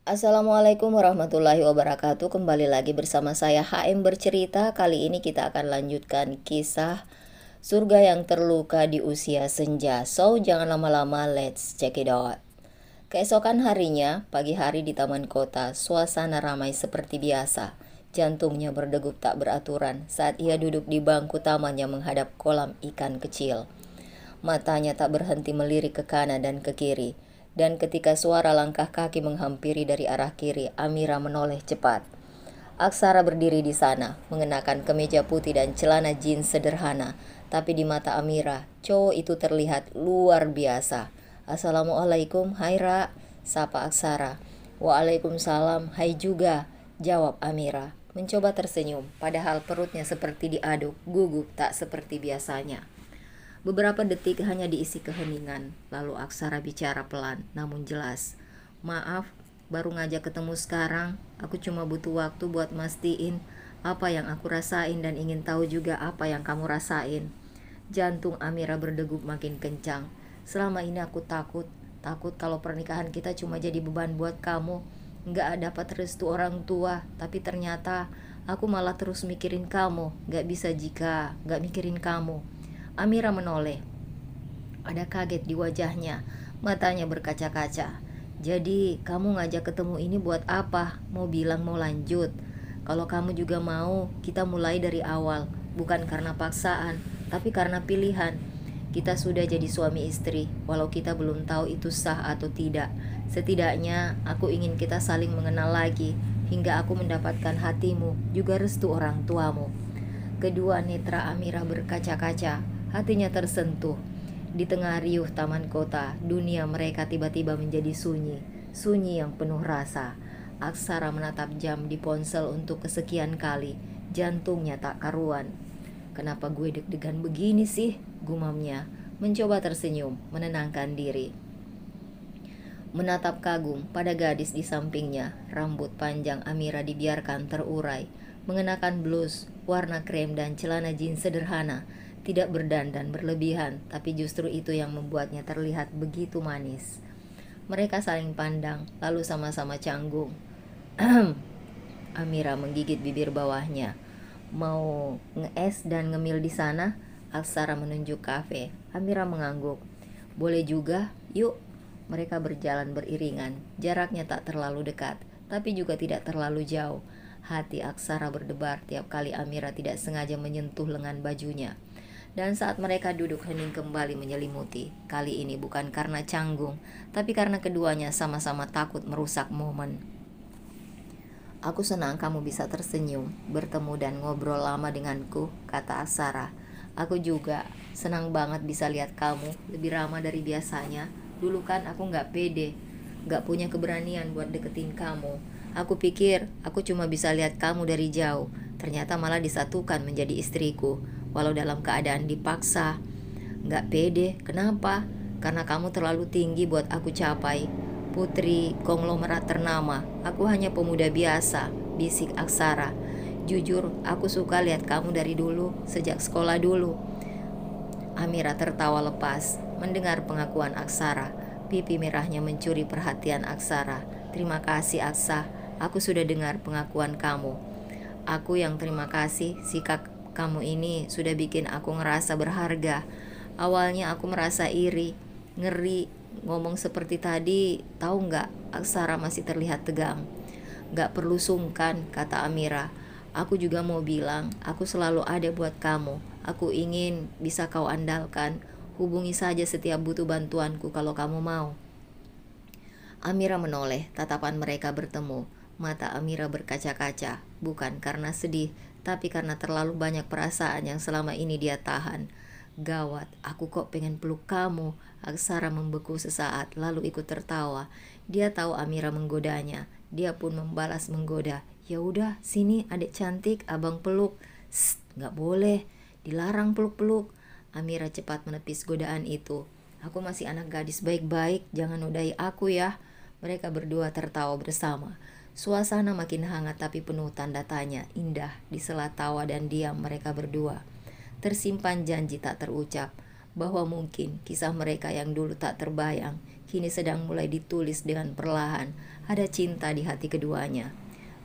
Assalamualaikum warahmatullahi wabarakatuh. Kembali lagi bersama saya HM Bercerita. Kali ini kita akan lanjutkan kisah Surga yang Terluka di Usia Senja. So, jangan lama-lama, let's check it out. Keesokan harinya, pagi hari di taman kota, suasana ramai seperti biasa. Jantungnya berdegup tak beraturan saat ia duduk di bangku taman yang menghadap kolam ikan kecil. Matanya tak berhenti melirik ke kanan dan ke kiri. Dan ketika suara langkah kaki menghampiri dari arah kiri, Amira menoleh cepat. Aksara berdiri di sana, mengenakan kemeja putih dan celana jeans sederhana. Tapi di mata Amira, cowok itu terlihat luar biasa. Assalamualaikum, hai Ra, sapa Aksara. Waalaikumsalam, hai juga, jawab Amira. Mencoba tersenyum, padahal perutnya seperti diaduk, gugup tak seperti biasanya. Beberapa detik hanya diisi keheningan, lalu Aksara bicara pelan namun jelas. Maaf, baru ngajak ketemu sekarang. Aku cuma butuh waktu buat mastiin apa yang aku rasain dan ingin tahu juga apa yang kamu rasain. Jantung Amira berdegup makin kencang. Selama ini aku takut kalau pernikahan kita cuma jadi beban buat kamu. Nggak dapat restu orang tua, tapi ternyata aku malah terus mikirin kamu. Nggak bisa jika nggak mikirin kamu. Amira menoleh. Ada kaget di wajahnya, matanya berkaca-kaca. Jadi kamu ngajak ketemu ini buat apa? Mau bilang mau lanjut? Kalau kamu juga mau, kita mulai dari awal. Bukan karena paksaan, tapi karena pilihan. Kita sudah jadi suami istri, walau kita belum tahu itu sah atau tidak. Setidaknya aku ingin kita saling mengenal lagi, hingga aku mendapatkan hatimu, juga restu orang tuamu. Kedua netra Amira berkaca-kaca, hatinya tersentuh. Di tengah riuh taman kota, dunia mereka tiba-tiba menjadi sunyi, sunyi yang penuh rasa. Aksara menatap jam di ponsel untuk kesekian kali, jantungnya tak karuan. Kenapa gue deg-degan begini sih? Gumamnya, mencoba tersenyum, menenangkan diri. Menatap kagum pada gadis di sampingnya, rambut panjang Amira dibiarkan terurai, mengenakan blus warna krem dan celana jeans sederhana, tidak berdandan berlebihan, tapi justru itu yang membuatnya terlihat begitu manis. Mereka saling pandang, lalu sama-sama canggung. Amira menggigit bibir bawahnya. Mau ngees dan ngemil di sana? Aksara menunjuk kafe. Amira mengangguk. Boleh juga, yuk. Mereka berjalan beriringan, jaraknya tak terlalu dekat, tapi juga tidak terlalu jauh. Hati Aksara berdebar tiap kali Amira tidak sengaja menyentuh lengan bajunya. Dan saat mereka duduk hening kembali menyelimuti, kali ini bukan karena canggung, tapi karena keduanya sama-sama takut merusak momen. Aku senang kamu bisa tersenyum, bertemu dan ngobrol lama denganku, kata Aksara. Aku juga senang banget bisa lihat kamu lebih ramah dari biasanya. Dulu kan aku gak pede, gak punya keberanian buat deketin kamu. Aku pikir aku cuma bisa lihat kamu dari jauh. Ternyata malah disatukan menjadi istriku, walau dalam keadaan dipaksa. Gak pede, kenapa? Karena kamu terlalu tinggi buat aku capai. Putri konglomerat ternama, aku hanya pemuda biasa, bisik Aksara. Jujur, aku suka lihat kamu dari dulu, sejak sekolah dulu. Amira tertawa lepas, mendengar pengakuan Aksara. Pipi merahnya mencuri perhatian Aksara. Terima kasih Aksa, aku sudah dengar pengakuan kamu. Aku yang terima kasih, sikap kamu ini sudah bikin aku ngerasa berharga. Awalnya aku merasa iri, ngeri, ngomong seperti tadi, tahu nggak? Aksara masih terlihat tegang. Nggak perlu sungkan, kata Amira. Aku juga mau bilang, aku selalu ada buat kamu. Aku ingin bisa kau andalkan. Hubungi saja setiap butuh bantuanku kalau kamu mau. Amira menoleh, tatapan mereka bertemu. Mata Amira berkaca-kaca, bukan karena sedih, tapi karena terlalu banyak perasaan yang selama ini dia tahan. Gawat, aku kok pengen peluk kamu. Aksara membeku sesaat, lalu ikut tertawa. Dia tahu Amira menggodanya. Dia pun membalas menggoda. Ya udah, sini adik cantik, abang peluk. Nggak boleh, dilarang peluk-peluk. Amira cepat menepis godaan itu. Aku masih anak gadis baik-baik, jangan nodai aku ya. Mereka berdua tertawa bersama. Suasana makin hangat tapi penuh tanda tanya, indah di sela tawa dan diam mereka berdua. Tersimpan janji tak terucap. bahwa mungkin kisah mereka yang dulu tak terbayang kini sedang mulai ditulis dengan perlahan. Ada cinta di hati keduanya.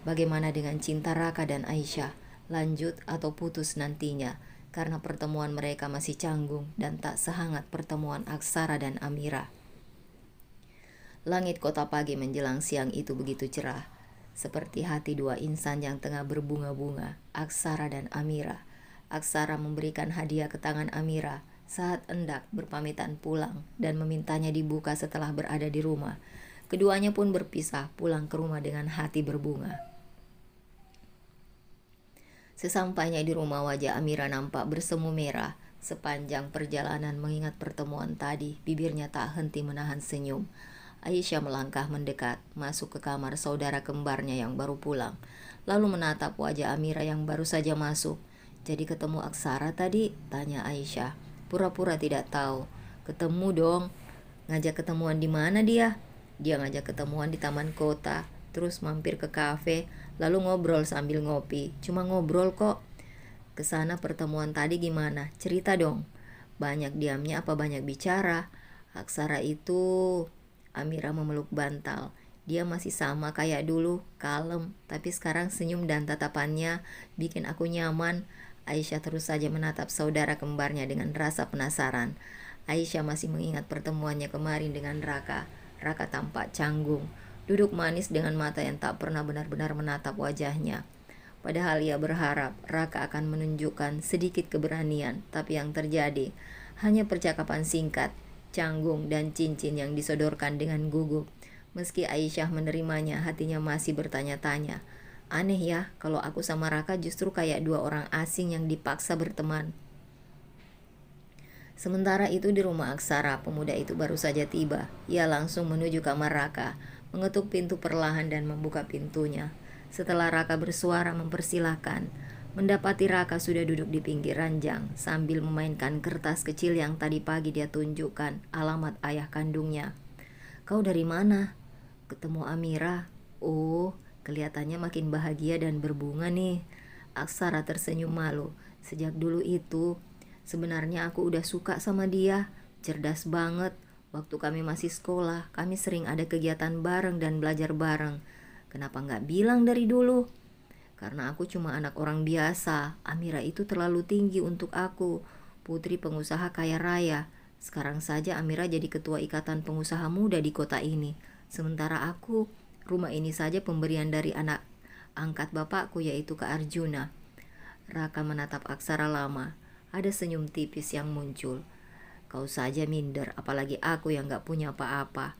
Bagaimana dengan cinta Raka dan Aisyah? Lanjut atau putus nantinya? Karena pertemuan mereka masih canggung dan tak sehangat pertemuan Aksara dan Amira. Langit kota pagi menjelang siang itu begitu cerah, seperti hati dua insan yang tengah berbunga-bunga, Aksara dan Amira. Aksara memberikan hadiah ke tangan Amira saat hendak berpamitan pulang dan memintanya dibuka setelah berada di rumah. Keduanya pun berpisah pulang ke rumah dengan hati berbunga. Sesampainya di rumah, wajah Amira nampak bersemu merah. Sepanjang perjalanan mengingat pertemuan tadi, bibirnya tak henti menahan senyum. Aisyah melangkah mendekat, masuk ke kamar saudara kembarnya yang baru pulang, lalu menatap wajah Amira yang baru saja masuk. "Jadi ketemu Aksara tadi?" tanya Aisyah. Pura-pura tidak tahu. "Ketemu dong." "Ngajak ketemuan di mana dia?" "Dia ngajak ketemuan di taman kota, terus mampir ke kafe, lalu ngobrol sambil ngopi. Cuma ngobrol kok." "Kesana pertemuan tadi gimana? Cerita dong." "Banyak diamnya apa banyak bicara?" "Aksara itu..." Amira memeluk bantal. "Dia masih sama kayak dulu, kalem, tapi sekarang senyum dan tatapannya bikin aku nyaman." Aisyah terus saja menatap saudara kembarnya dengan rasa penasaran. Aisyah masih mengingat pertemuannya kemarin dengan Raka. Raka tampak canggung, duduk manis dengan mata yang tak pernah benar-benar menatap wajahnya. Padahal ia berharap Raka akan menunjukkan sedikit keberanian, tapi yang terjadi hanya percakapan singkat, canggung dan cincin yang disodorkan dengan gugup. Meski Aisyah menerimanya, hatinya masih bertanya-tanya. Aneh ya, kalau aku sama Raka justru kayak dua orang asing yang dipaksa berteman. Sementara itu di rumah Aksara, pemuda itu baru saja tiba. Ia langsung menuju kamar Raka, mengetuk pintu perlahan dan membuka pintunya. Setelah Raka bersuara mempersilahkan, mendapati Raka sudah duduk di pinggir ranjang sambil memainkan kertas kecil yang tadi pagi dia tunjukkan alamat ayah kandungnya. "Kau dari mana?" "Ketemu Amira." "Oh, kelihatannya makin bahagia dan berbunga nih." Aksara tersenyum malu. "Sejak dulu itu, sebenarnya aku udah suka sama dia. Cerdas banget. Waktu kami masih sekolah, kami sering ada kegiatan bareng dan belajar bareng. Kenapa nggak bilang dari dulu?" "Karena aku cuma anak orang biasa. Amira itu terlalu tinggi untuk aku. Putri pengusaha kaya raya. Sekarang saja Amira jadi ketua ikatan pengusaha muda di kota ini. Sementara aku, rumah ini saja pemberian dari anak angkat bapakku, yaitu Kak Arjuna." Raka menatap Aksara lama. Ada senyum tipis yang muncul. "Kau saja minder, apalagi aku yang gak punya apa-apa.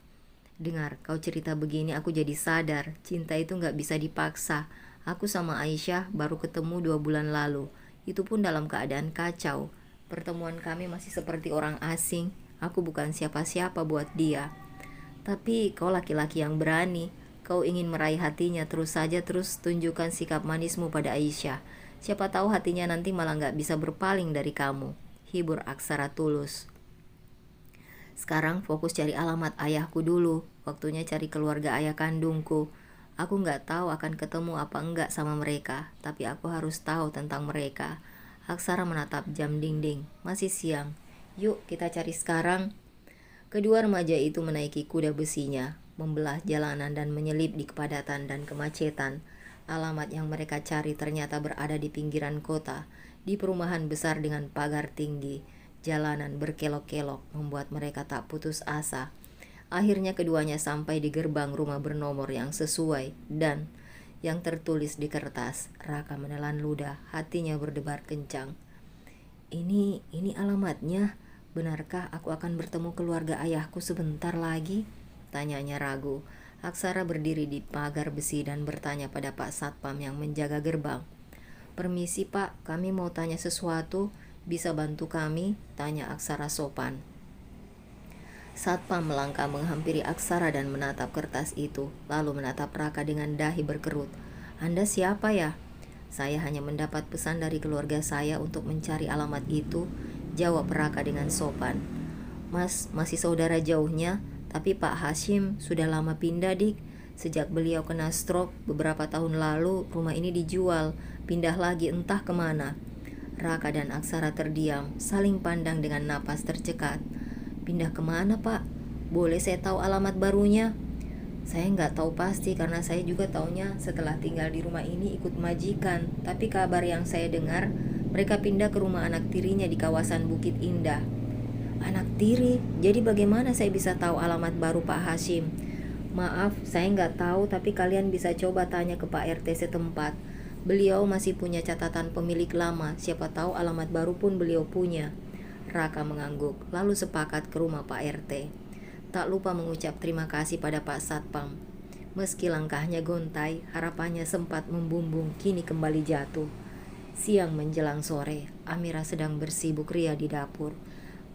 Dengar, kau cerita begini aku jadi sadar, cinta itu gak bisa dipaksa. Aku sama Aisyah baru ketemu 2 bulan lalu. Itu pun dalam keadaan kacau. Pertemuan kami masih seperti orang asing. Aku bukan siapa-siapa buat dia. Tapi kau laki-laki yang berani. Kau ingin meraih hatinya terus saja, terus tunjukkan sikap manismu pada Aisyah. Siapa tahu hatinya nanti malah gak bisa berpaling dari kamu." Hibur Aksara tulus. "Sekarang fokus cari alamat ayahku dulu. Waktunya cari keluarga ayah kandungku. Aku gak tahu akan ketemu apa enggak sama mereka, tapi aku harus tahu tentang mereka." Aksara menatap jam dinding. Masih siang. "Yuk kita cari sekarang." Kedua remaja itu menaiki kuda besinya, membelah jalanan dan menyelip di kepadatan dan kemacetan. Alamat yang mereka cari ternyata berada di pinggiran kota, di perumahan besar dengan pagar tinggi. Jalanan berkelok-kelok membuat mereka tak putus asa. Akhirnya keduanya sampai di gerbang rumah bernomor yang sesuai dan yang tertulis di kertas. Raka menelan ludah, hatinya berdebar kencang. Ini alamatnya. Benarkah aku akan bertemu keluarga ayahku sebentar lagi?" tanyanya ragu. Aksara berdiri di pagar besi dan bertanya pada Pak Satpam yang menjaga gerbang. "Permisi Pak, kami mau tanya sesuatu. Bisa bantu kami?" tanya Aksara sopan. Satpam melangkah menghampiri Aksara dan menatap kertas itu, lalu menatap Raka dengan dahi berkerut. "Anda siapa ya?" "Saya hanya mendapat pesan dari keluarga saya untuk mencari alamat itu," jawab Raka dengan sopan. "Mas, masih saudara jauhnya, tapi Pak Hashim sudah lama pindah dik. Sejak beliau kena stroke beberapa tahun lalu, rumah ini dijual, pindah lagi entah kemana." Raka dan Aksara terdiam, saling pandang dengan napas tercekat. Pindah kemana, Pak? Boleh saya tahu alamat barunya? Saya nggak tahu pasti karena saya juga taunya setelah tinggal di rumah ini ikut majikan. Tapi kabar yang saya dengar, mereka pindah ke rumah anak tirinya di kawasan Bukit Indah. Anak tiri? Jadi bagaimana saya bisa tahu alamat baru Pak Hashim? Maaf, saya nggak tahu, tapi kalian bisa coba tanya ke Pak RT setempat. Beliau masih punya catatan pemilik lama, siapa tahu alamat baru pun beliau punya. Raka mengangguk, lalu sepakat ke rumah Pak RT. Tak lupa mengucap terima kasih pada Pak Satpam. Meski langkahnya gontai, harapannya sempat membumbung, kini kembali jatuh. Siang menjelang sore, Amira sedang bersibuk ria di dapur,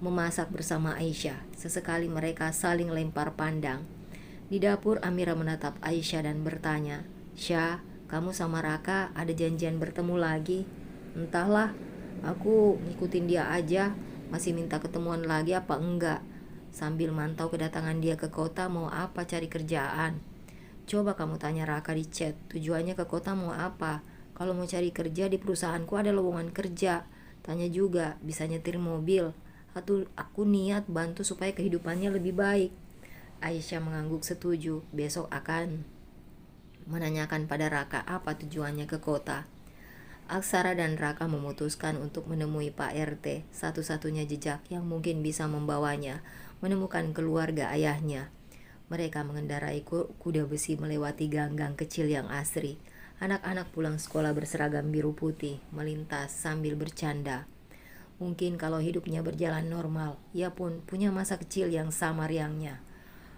memasak bersama Aisyah. Sesekali mereka saling lempar pandang. Di dapur, Amira menatap Aisyah dan bertanya, "Syah, kamu sama Raka ada janjian bertemu lagi?" "Entahlah, aku ngikutin dia aja. Masih minta ketemuan lagi apa enggak? Sambil mantau kedatangan dia ke kota, mau apa cari kerjaan?" "Coba kamu tanya Raka di chat, tujuannya ke kota mau apa? Kalau mau cari kerja di perusahaanku ada lowongan kerja. Tanya juga, bisa nyetir mobil. Aku niat bantu supaya kehidupannya lebih baik." Aisyah mengangguk setuju. Besok akan menanyakan pada Raka apa tujuannya ke kota. Aksara dan Raka memutuskan untuk menemui Pak RT, satu-satunya jejak yang mungkin bisa membawanya menemukan keluarga ayahnya. Mereka mengendarai kuda besi melewati gang-gang kecil yang asri. Anak-anak pulang sekolah berseragam biru putih melintas sambil bercanda. Mungkin kalau hidupnya berjalan normal, ia pun punya masa kecil yang sama riangnya.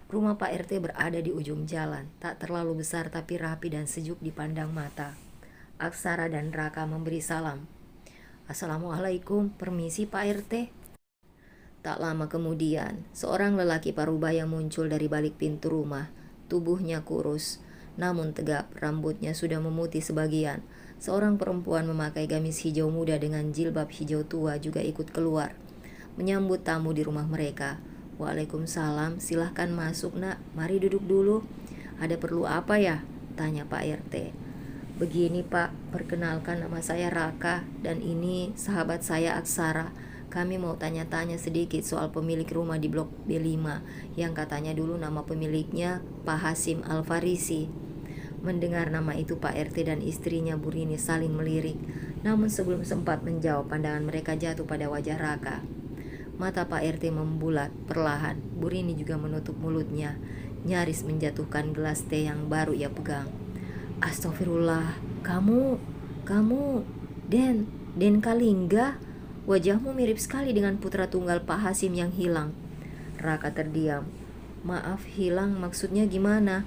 Rumah Pak RT berada di ujung jalan, tak terlalu besar tapi rapi dan sejuk dipandang mata. Aksara dan Raka memberi salam. "Assalamualaikum, permisi Pak RT." Tak lama kemudian, seorang lelaki parubaya muncul dari balik pintu rumah. Tubuhnya kurus, namun tegap, rambutnya sudah memutih sebagian. Seorang perempuan memakai gamis hijau muda dengan jilbab hijau tua juga ikut keluar, menyambut tamu di rumah mereka. "Waalaikumsalam, silahkan masuk nak, mari duduk dulu." "Ada perlu apa ya?" tanya Pak RT. "Begini Pak, perkenalkan nama saya Raka dan ini sahabat saya Aksara. Kami mau tanya-tanya sedikit soal pemilik rumah di blok B5 yang katanya dulu nama pemiliknya Pak Hashim Al-Farisi." Mendengar nama itu Pak RT dan istrinya Bu Rini saling melirik. Namun sebelum sempat menjawab, pandangan mereka jatuh pada wajah Raka. Mata Pak RT membulat perlahan. Bu Rini juga menutup mulutnya, nyaris menjatuhkan gelas teh yang baru ia pegang. "Astagfirullah, kamu, Den Kalingga, wajahmu mirip sekali dengan putra tunggal Pak Hashim yang hilang." Raka terdiam. "Maaf, hilang maksudnya gimana?"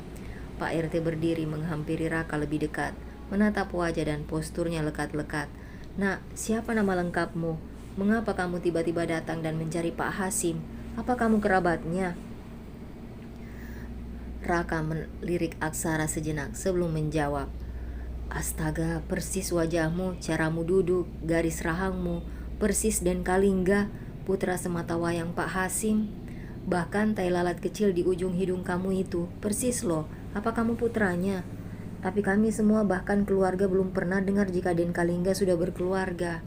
Pak RT berdiri menghampiri Raka lebih dekat, menatap wajah dan posturnya lekat-lekat. "Nak, siapa nama lengkapmu? Mengapa kamu tiba-tiba datang dan mencari Pak Hashim? Apa kamu kerabatnya?" Raka melirik Aksara sejenak sebelum menjawab. "Astaga, persis wajahmu, caramu duduk, garis rahangmu, persis Den Kalingga, putra sematawayang Pak Hashim. Bahkan tai lalat kecil di ujung hidung kamu itu, persis loh. Apa kamu putranya? Tapi kami semua bahkan keluarga belum pernah dengar jika Den Kalingga sudah berkeluarga."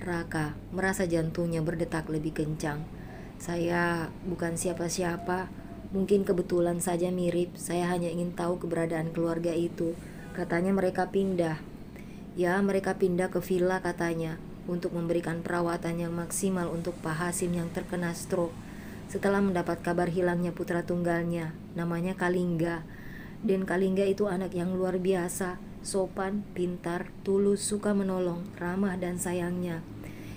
Raka merasa jantungnya berdetak lebih kencang. "Saya bukan siapa-siapa. Mungkin kebetulan saja mirip. Saya hanya ingin tahu keberadaan keluarga itu. Katanya mereka pindah." "Ya, mereka pindah ke villa katanya, untuk memberikan perawatan yang maksimal untuk Pak Hashim yang terkena stroke. Setelah mendapat kabar hilangnya putra tunggalnya, namanya Kalingga. Den Kalingga itu anak yang luar biasa. Sopan, pintar, tulus, suka menolong, ramah dan sayangnya.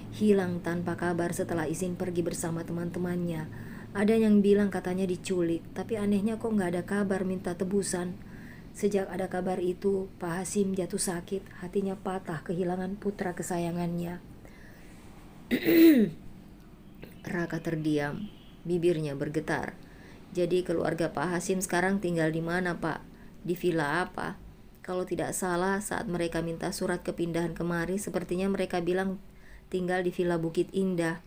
Hilang tanpa kabar setelah izin pergi bersama teman-temannya. Ada yang bilang katanya diculik, tapi anehnya kok nggak ada kabar minta tebusan. Sejak ada kabar itu, Pak Hashim jatuh sakit, hatinya patah kehilangan putra kesayangannya." Raka terdiam, bibirnya bergetar. "Jadi keluarga Pak Hashim sekarang tinggal di mana Pak? Di villa apa? Kalau tidak salah saat mereka minta surat kepindahan kemari, sepertinya mereka bilang tinggal di Villa Bukit Indah."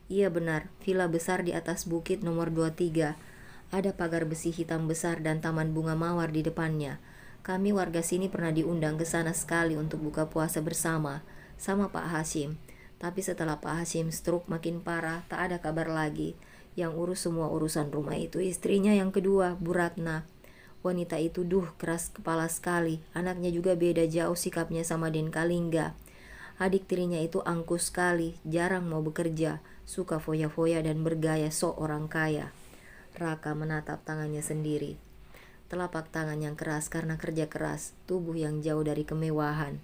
"Iya benar, villa besar di atas bukit nomor 23. Ada pagar besi hitam besar dan taman bunga mawar di depannya. Kami warga sini pernah diundang ke sana sekali untuk buka puasa bersama, sama Pak Hashim. Tapi setelah Pak Hasim stroke makin parah, tak ada kabar lagi. Yang urus semua urusan rumah itu istrinya yang kedua, Bu Ratna. Wanita itu keras kepala sekali. Anaknya juga beda jauh sikapnya sama Den Kalingga. Adik tirinya itu angkuh sekali, jarang mau bekerja, suka foya-foya dan bergaya sok orang kaya. Raka menatap tangannya sendiri. Telapak tangan yang keras karena kerja keras, tubuh yang jauh dari kemewahan.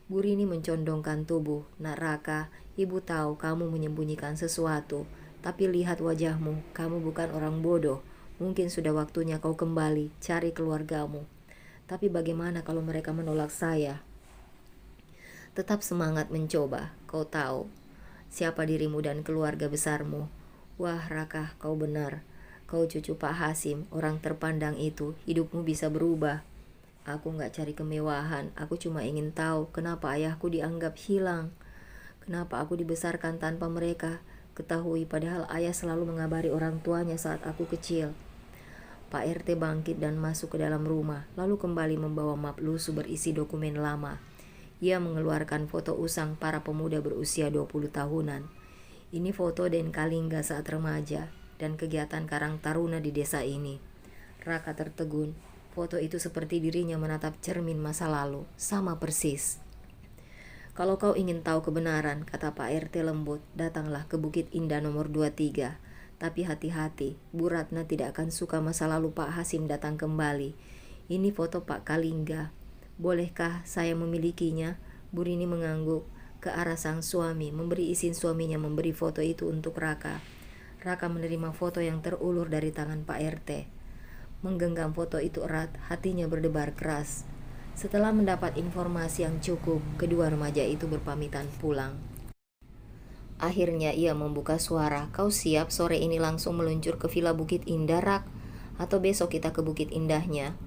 Bu Rini mencondongkan tubuh. Nak Raka, ibu tahu kamu menyembunyikan sesuatu. Tapi lihat wajahmu, kamu bukan orang bodoh. Mungkin sudah waktunya kau kembali, cari keluargamu. Tapi bagaimana kalau mereka menolak saya? Tetap semangat mencoba, kau tahu siapa dirimu dan keluarga besarmu. Wah Raka, kau benar. Kau cucu Pak Hasim, orang terpandang itu, hidupmu bisa berubah. Aku gak cari kemewahan, aku cuma ingin tahu kenapa ayahku dianggap hilang. Kenapa aku dibesarkan tanpa mereka ketahui, padahal ayah selalu mengabari orang tuanya saat aku kecil. Pak RT bangkit dan masuk ke dalam rumah, lalu kembali membawa map lusuh berisi dokumen lama. Ia mengeluarkan foto usang para pemuda berusia 20 tahunan. Ini foto Den Kalingga saat remaja dan kegiatan Karang Taruna di desa ini. Raka tertegun. Foto itu seperti dirinya menatap cermin masa lalu, sama persis. Kalau kau ingin tahu kebenaran, kata Pak RT lembut, datanglah ke Bukit Indah nomor 23. Tapi hati-hati, Bu Ratna tidak akan suka masa lalu Pak Hasim datang kembali. Ini foto Pak Kalingga. Bolehkah saya memilikinya? Bu Rini mengangguk ke arah sang suami, memberi izin suaminya memberi foto itu untuk Raka. Raka menerima foto yang terulur dari tangan Pak RT. Menggenggam foto itu erat, hatinya berdebar keras. Setelah mendapat informasi yang cukup, kedua remaja itu berpamitan pulang. Akhirnya ia membuka suara, kau siap sore ini langsung meluncur ke Villa Bukit Indah, Rak? Atau besok kita ke Bukit Indahnya?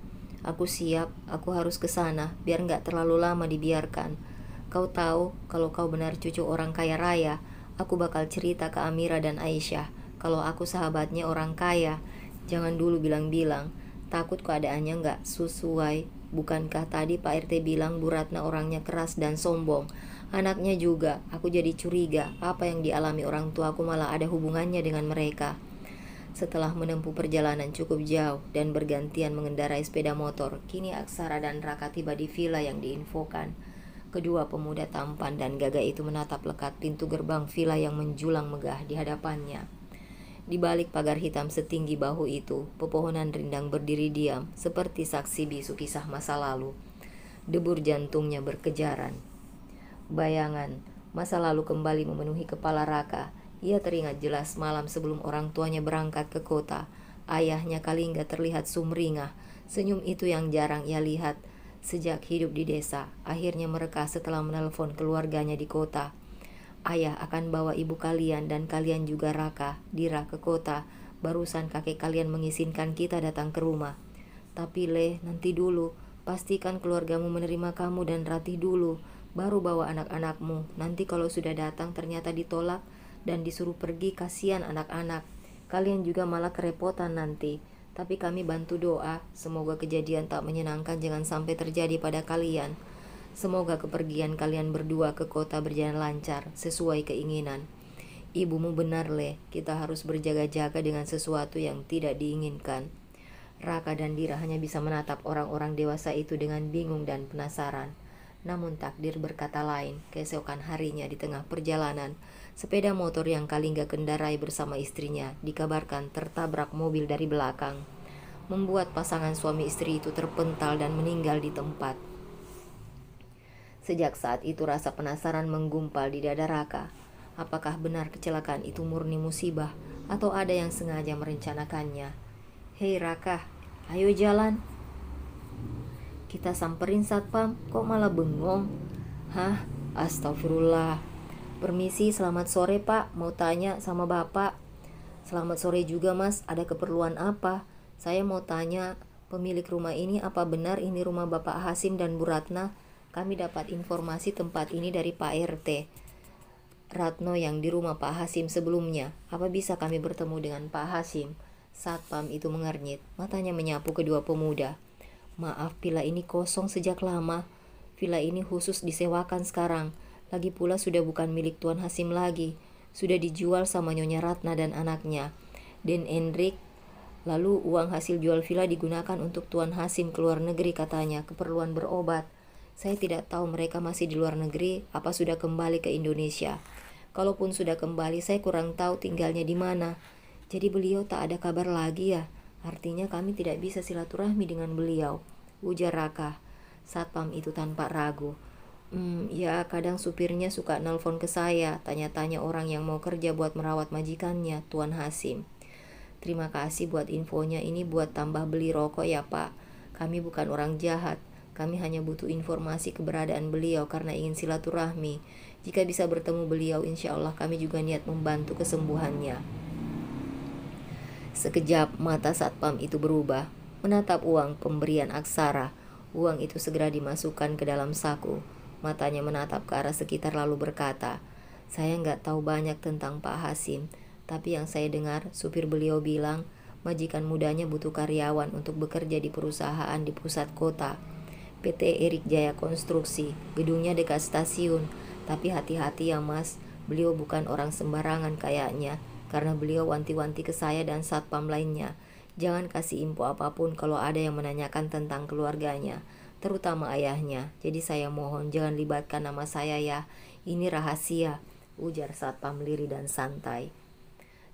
Aku siap, aku harus ke sana, biar gak terlalu lama dibiarkan. Kau tahu, kalau kau benar cucu orang kaya raya, aku bakal cerita ke Amira dan Aisyah. Kalau aku sahabatnya orang kaya, jangan dulu bilang-bilang. Takut keadaannya gak sesuai. Bukankah tadi Pak RT bilang Bu Ratna orangnya keras dan sombong? Anaknya juga, aku jadi curiga. Apa yang dialami orang tuaku malah ada hubungannya dengan mereka. Setelah menempuh perjalanan cukup jauh dan bergantian mengendarai sepeda motor, kini Aksara dan Raka tiba di villa yang diinfokan. Kedua pemuda tampan dan gagah itu menatap lekat pintu gerbang villa yang menjulang megah di hadapannya. Di balik pagar hitam setinggi bahu itu, pepohonan rindang berdiri diam, seperti saksi bisu kisah masa lalu. Debur jantungnya berkejaran. Bayangan masa lalu kembali memenuhi kepala Raka. Ia teringat jelas malam sebelum orang tuanya berangkat ke kota. Ayahnya Kalingga terlihat sumringah. Senyum itu yang jarang ia lihat sejak hidup di desa. Akhirnya mereka setelah menelpon keluarganya di kota. Ayah akan bawa ibu kalian dan kalian juga Raka, Dira ke kota. Barusan kakek kalian mengizinkan kita datang ke rumah. Tapi nanti dulu. Pastikan keluargamu menerima kamu dan Ratih dulu. Baru bawa anak-anakmu. Nanti kalau sudah datang ternyata ditolak dan disuruh pergi, kasihan anak-anak. Kalian juga malah kerepotan nanti. Tapi kami bantu doa, semoga kejadian tak menyenangkan jangan sampai terjadi pada kalian. Semoga kepergian kalian berdua ke kota berjalan lancar, sesuai keinginan. Ibumu benar kita harus berjaga-jaga dengan sesuatu yang tidak diinginkan. Raka dan Dira hanya bisa menatap orang-orang dewasa itu dengan bingung dan penasaran. Namun takdir berkata lain. Keesokan harinya di tengah perjalanan, sepeda motor yang Kalingga kendarai bersama istrinya dikabarkan tertabrak mobil dari belakang, membuat pasangan suami istri itu terpental dan meninggal di tempat. Sejak saat itu rasa penasaran menggumpal di dada Raka. Apakah benar kecelakaan itu murni musibah atau ada yang sengaja merencanakannya? Hei Raka, ayo jalan. Kita samperin satpam, kok malah bengong? Hah? Astagfirullah. Permisi, selamat sore pak, mau tanya sama bapak. Selamat sore juga mas, ada keperluan apa? Saya mau tanya, pemilik rumah ini apa benar ini rumah Bapak Hasim dan Bu Ratna? Kami dapat informasi tempat ini dari Pak RT Ratno yang di rumah Pak Hasim sebelumnya. Apa bisa kami bertemu dengan Pak Hasim? Satpam itu mengernyit, matanya menyapu kedua pemuda. Maaf, villa ini kosong sejak lama. Villa ini khusus disewakan sekarang. Lagi pula sudah bukan milik Tuan Hasim lagi. Sudah dijual sama Nyonya Ratna dan anaknya, Den Hendrik. Lalu uang hasil jual villa digunakan untuk Tuan Hasim ke luar negeri katanya, keperluan berobat. Saya tidak tahu mereka masih di luar negeri, apa sudah kembali ke Indonesia. Kalaupun sudah kembali, saya kurang tahu tinggalnya di mana. Jadi beliau tak ada kabar lagi ya? Artinya kami tidak bisa silaturahmi dengan beliau, ujar Raka. Satpam itu tanpa ragu. Ya kadang supirnya suka nelpon ke saya, tanya-tanya orang yang mau kerja buat merawat majikannya, Tuan Hasim. Terima kasih buat infonya, ini buat tambah beli rokok ya Pak. Kami bukan orang jahat, kami hanya butuh informasi keberadaan beliau karena ingin silaturahmi. Jika bisa bertemu beliau, insya Allah kami juga niat membantu kesembuhannya. Sekejap mata satpam itu berubah, menatap uang pemberian Aksara. Uang itu segera dimasukkan ke dalam saku. Matanya menatap ke arah sekitar lalu berkata, saya nggak tahu banyak tentang Pak Hasim, tapi yang saya dengar supir beliau bilang majikan mudanya butuh karyawan untuk bekerja di perusahaan di pusat kota. PT Erik Jaya Konstruksi, gedungnya dekat stasiun. Tapi hati-hati ya mas, beliau bukan orang sembarangan kayaknya, karena beliau wanti-wanti ke saya dan satpam lainnya. Jangan kasih info apapun kalau ada yang menanyakan tentang keluarganya, terutama ayahnya. Jadi saya mohon jangan libatkan nama saya ya, ini rahasia, ujar satpam lirih dan santai.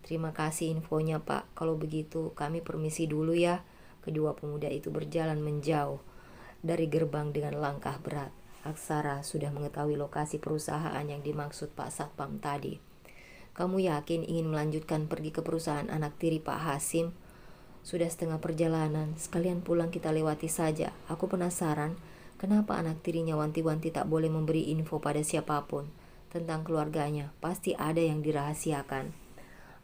Terima kasih infonya Pak, kalau begitu kami permisi dulu ya. Kedua pemuda itu berjalan menjauh dari gerbang dengan langkah berat. Aksara sudah mengetahui lokasi perusahaan yang dimaksud Pak Satpam tadi. Kamu yakin ingin melanjutkan pergi ke perusahaan anak tiri Pak Hasim? Sudah setengah perjalanan, sekalian pulang kita lewati saja. Aku penasaran, kenapa anak tirinya wanti-wanti tak boleh memberi info pada siapapun tentang keluarganya? Pasti ada yang dirahasiakan.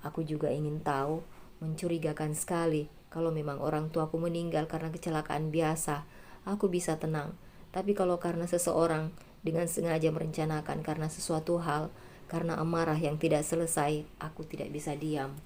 Aku juga ingin tahu, mencurigakan sekali. Kalau memang orang tuaku meninggal karena kecelakaan biasa, aku bisa tenang. Tapi kalau karena seseorang dengan sengaja merencanakan karena sesuatu hal, karena amarah yang tidak selesai, aku tidak bisa diam.